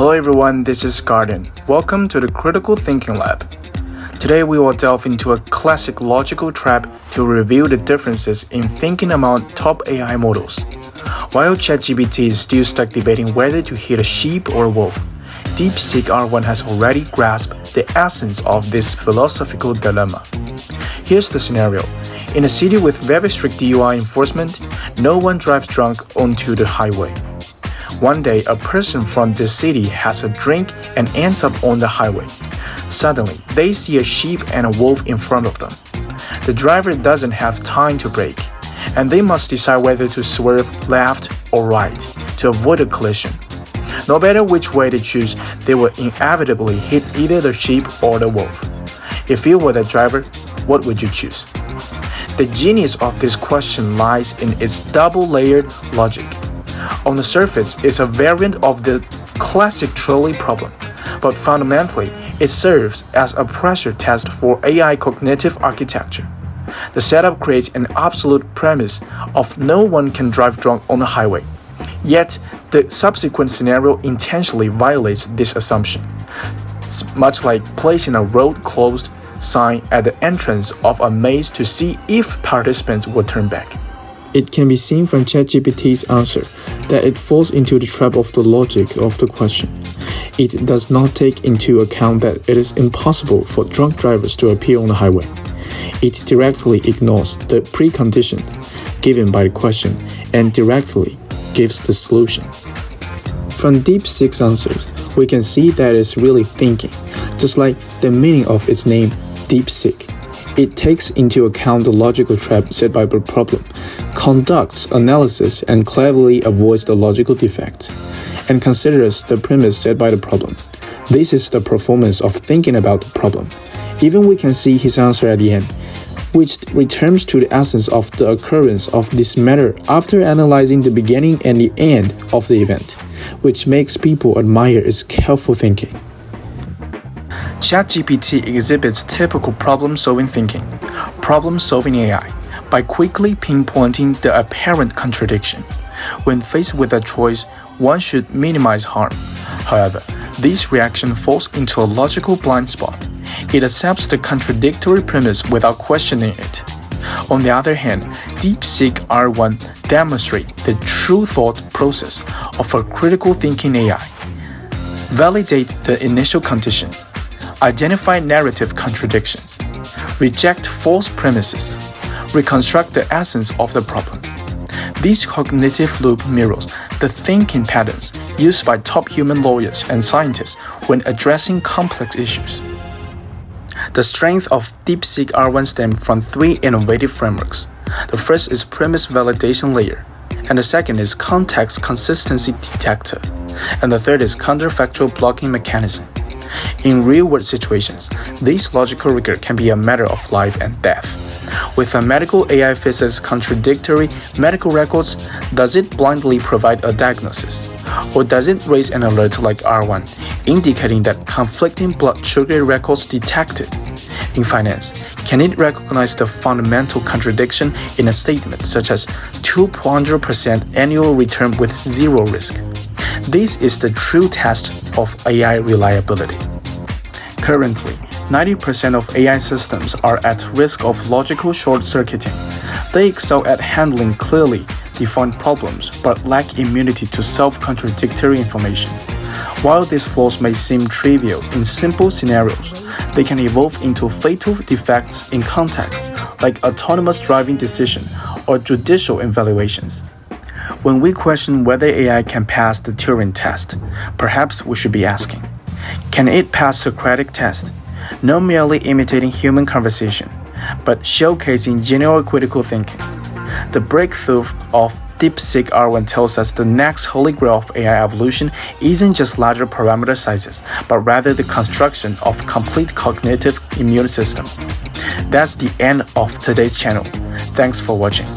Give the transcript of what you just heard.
Hello everyone, this is Garden. Welcome to the Critical Thinking Lab. Today we will delve into a classic logical trap to reveal the differences in thinking among top AI models. While ChatGPT is still stuck debating whether to hit a sheep or a wolf, DeepSeek R1 has already grasped the essence of this philosophical dilemma. Here's the scenario. In a city with very strict DUI enforcement, no one drives drunk onto the highway. One day, a person from this city has a drink and ends up on the highway. Suddenly, they see a sheep and a wolf in front of them. The driver doesn't have time to brake, and they must decide whether to swerve left or right to avoid a collision. No matter which way they choose, they will inevitably hit either the sheep or the wolf. If you were the driver, what would you choose? The genius of this question lies in its double-layered logic. On the surface, it's a variant of the classic trolley problem, but fundamentally, it serves as a pressure test for AI cognitive architecture. The setup creates an absolute premise of no one can drive drunk on the highway. Yet, the subsequent scenario intentionally violates this assumption. It's much like placing a road closed sign at the entrance of a maze to see if participants will turn back. It can be seen from ChatGPT's answer that it falls into the trap of the logic of the question. It does not take into account that it is impossible for drunk drivers to appear on the highway. It directly ignores the preconditions given by the question and directly gives the solution. From DeepSeek's answers, we can see that it's really thinking, just like the meaning of its name, DeepSeek. It takes into account the logical trap set by the problem, conducts analysis and cleverly avoids the logical defects, and considers the premise set by the problem. This is the performance of thinking about the problem. Even we can see his answer at the end, which returns to the essence of the occurrence of this matter after analyzing the beginning and the end of the event, which makes people admire its careful thinking. ChatGPT exhibits typical problem-solving thinking, problem-solving AI, by quickly pinpointing the apparent contradiction. When faced with a choice, one should minimize harm. However, this reaction falls into a logical blind spot. It accepts the contradictory premise without questioning it. On the other hand, DeepSeek R1 demonstrates the true thought process of a critical thinking AI. Validate the initial condition. Identify narrative contradictions. Reject false premises. Reconstruct the essence of the problem. This cognitive loop mirrors the thinking patterns used by top human lawyers and scientists when addressing complex issues. The strength of DeepSeek R1 stems from three innovative frameworks. The first is premise validation layer, and the second is context consistency detector, and the third is counterfactual blocking mechanism. In real-world situations, this logical rigor can be a matter of life and death. With a medical AI faces contradictory medical records, does it blindly provide a diagnosis? Or does it raise an alert like R1, indicating that conflicting blood sugar records detected? In finance, can it recognize the fundamental contradiction in a statement such as 200% annual return with zero risk? This is the true test of AI reliability. Currently, 90% of AI systems are at risk of logical short-circuiting. They excel at handling clearly defined problems but lack immunity to self-contradictory information. While these flaws may seem trivial in simple scenarios, they can evolve into fatal defects in contexts like autonomous driving decision or judicial evaluations. When we question whether AI can pass the Turing test, perhaps we should be asking, can it pass Socratic test? Not merely imitating human conversation, but showcasing genuine critical thinking. The breakthrough of DeepSeek R1 tells us the next holy grail of AI evolution isn't just larger parameter sizes, but rather the construction of complete cognitive immune system. That's the end of today's channel. Thanks for watching.